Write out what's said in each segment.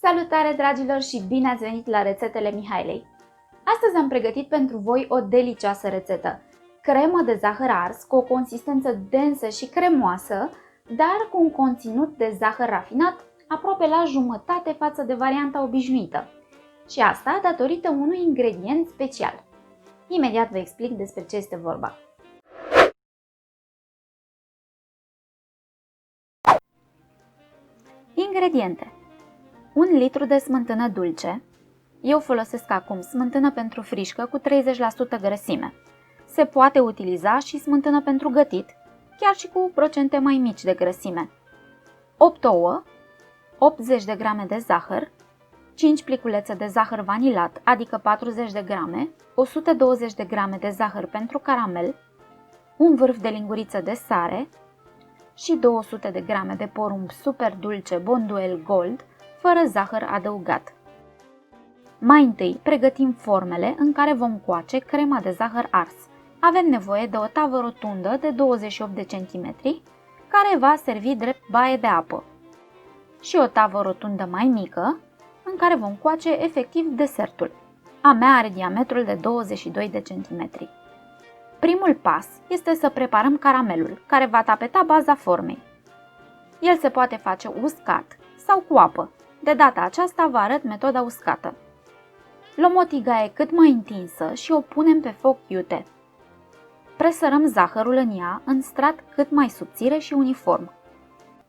Salutare dragilor și bine ați venit la rețetele Mihailei! Astăzi am pregătit pentru voi o delicioasă rețetă. Cremă de zahăr ars cu o consistență densă și cremoasă, dar cu un conținut de zahăr rafinat aproape la jumătate față de varianta obișnuită. Și asta datorită unui ingredient special. Imediat vă explic despre ce este vorba. Ingrediente: 1 litru de smântână dulce. Eu folosesc acum smântână pentru frișcă cu 30% grăsime. Se poate utiliza și smântână pentru gătit, chiar și cu procente mai mici de grăsime. 8 ouă, 80 de grame de zahăr, 5 pliculețe de zahăr vanilat, adică 40 de grame, 120 de grame de zahăr pentru caramel, un vârf de linguriță de sare și 200 de grame de porumb super dulce Bonduelle Gold, fără zahăr adăugat. Mai întâi pregătim formele în care vom coace crema de zahăr ars. Avem nevoie de o tavă rotundă de 28 de cm, care va servi drept baie de apă, și o tavă rotundă mai mică, în care vom coace efectiv desertul. A mea are diametrul de 22 de cm. Primul pas este să preparăm caramelul, care va tapeta baza formei. El se poate face uscat sau cu apă. De data aceasta vă arăt metoda uscată. Luăm o tigaie cât mai întinsă și o punem pe foc iute. Presărăm zahărul în ea în strat cât mai subțire și uniform.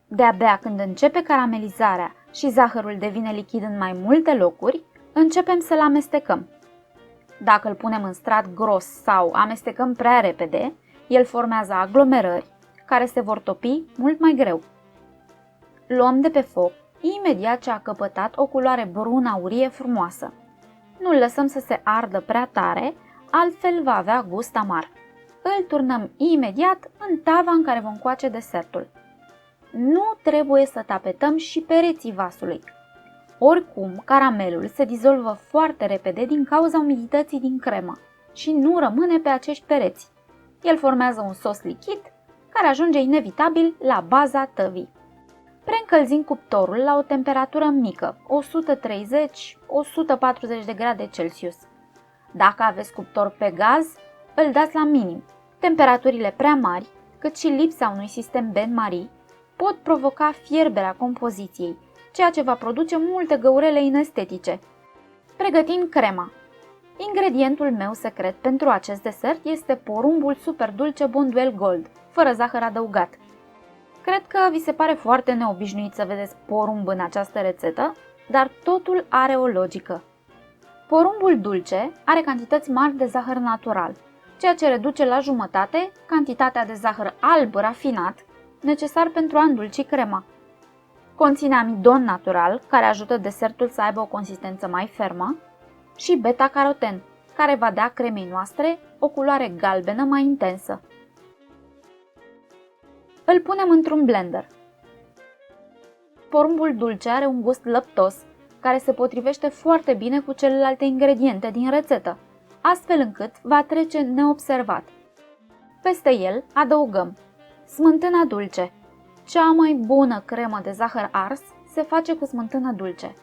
De-abia când începe caramelizarea și zahărul devine lichid în mai multe locuri, începem să-l amestecăm. Dacă îl punem în strat gros sau amestecăm prea repede, el formează aglomerări care se vor topi mult mai greu. Luăm de pe foc imediat ce a căpătat o culoare brun aurie frumoasă. Nu-l lăsăm să se ardă prea tare, altfel va avea gust amar. Îl turnăm imediat în tava în care vom coace desertul. Nu trebuie să tapetăm și pereții vasului. Oricum, caramelul se dizolvă foarte repede din cauza umidității din cremă și nu rămâne pe acești pereți. El formează un sos lichid care ajunge inevitabil la baza tăvii. Preîncălzim cuptorul la o temperatură mică, 130-140 de grade Celsius. Dacă aveți cuptor pe gaz, îl dați la minim. Temperaturile prea mari, cât și lipsa unui sistem bain-marie, pot provoca fierberea compoziției, ceea ce va produce multe găurele inestetice. Pregătim crema. Ingredientul meu secret pentru acest desert este porumbul super dulce Bonduelle Gold, fără zahăr adăugat. Cred că vi se pare foarte neobișnuit să vedeți porumb în această rețetă, dar totul are o logică. Porumbul dulce are cantități mari de zahăr natural, ceea ce reduce la jumătate cantitatea de zahăr alb rafinat necesar pentru a îndulci crema. Conține amidon natural, care ajută desertul să aibă o consistență mai fermă, și beta-caroten, care va da cremei noastre o culoare galbenă mai intensă. Îl punem într-un blender. Porumbul dulce are un gust lăptos, care se potrivește foarte bine cu celelalte ingrediente din rețetă, astfel încât va trece neobservat. Peste el adăugăm smântâna dulce. Cea mai bună cremă de zahăr ars se face cu smântână dulce.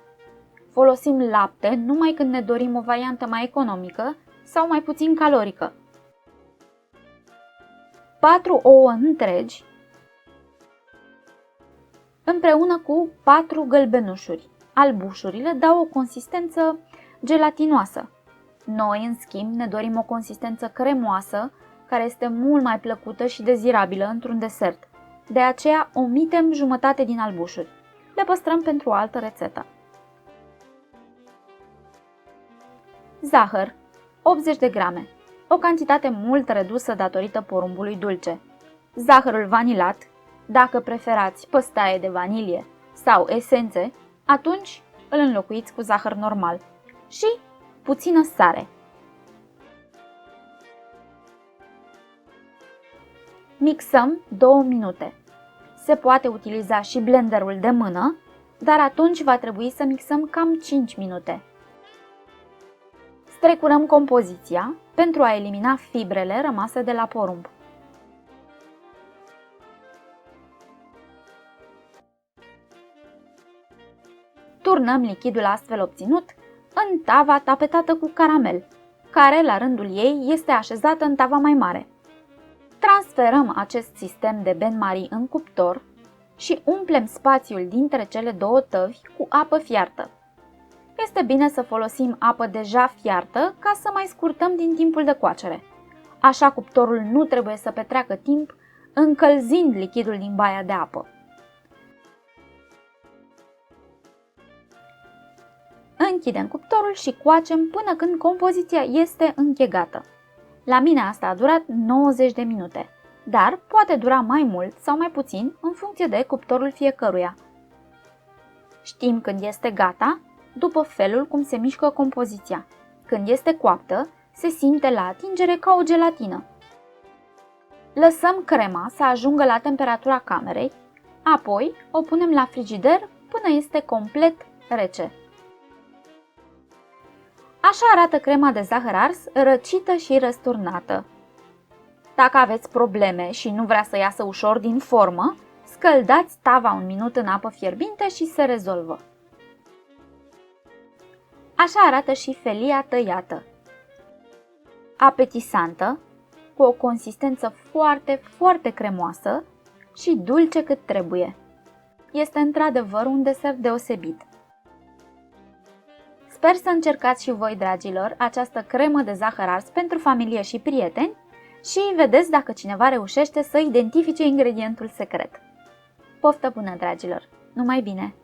Folosim lapte numai când ne dorim o variantă mai economică sau mai puțin calorică. 4 ouă întregi împreună cu 4 gălbenușuri. Albușurile dau o consistență gelatinoasă. Noi, în schimb, ne dorim o consistență cremoasă, care este mult mai plăcută și dezirabilă într-un desert. De aceea omitem jumătate din albușuri. Le păstrăm pentru o altă rețetă. Zahăr, 80 de grame, o cantitate mult redusă datorită porumbului dulce. Zahărul vanilat, dacă preferați păstaie de vanilie sau esențe, atunci îl înlocuiți cu zahăr normal. Și puțină sare. Mixăm 2 minute. Se poate utiliza și blenderul de mână, dar atunci va trebui să mixăm cam 5 minute. Strecurăm compoziția pentru a elimina fibrele rămase de la porumb. Turnăm lichidul astfel obținut în tava tapetată cu caramel, care la rândul ei este așezată în tava mai mare. Transferăm acest sistem de bain-marie în cuptor și umplem spațiul dintre cele două tăvi cu apă fiartă. Este bine să folosim apă deja fiartă ca să mai scurtăm din timpul de coacere. Așa cuptorul nu trebuie să petreacă timp încălzind lichidul din baia de apă. Închidem cuptorul și coacem până când compoziția este închegată. La mine asta a durat 90 de minute, dar poate dura mai mult sau mai puțin în funcție de cuptorul fiecăruia. Știm când este gata după felul cum se mișcă compoziția. Când este coaptă, se simte la atingere ca o gelatină. Lăsăm crema să ajungă la temperatura camerei, apoi o punem la frigider până este complet rece. Așa arată crema de zahăr ars, răcită și răsturnată. Dacă aveți probleme și nu vrea să iasă ușor din formă, scăldați tava un minut în apă fierbinte și se rezolvă. Așa arată și felia tăiată. Apetisantă, cu o consistență foarte, foarte cremoasă și dulce cât trebuie. Este într-adevăr un desert deosebit. Sper să încercați și voi, dragilor, această cremă de zahăr ars pentru familie și prieteni și vedeți dacă cineva reușește să identifice ingredientul secret. Poftă bună, dragilor! Numai bine!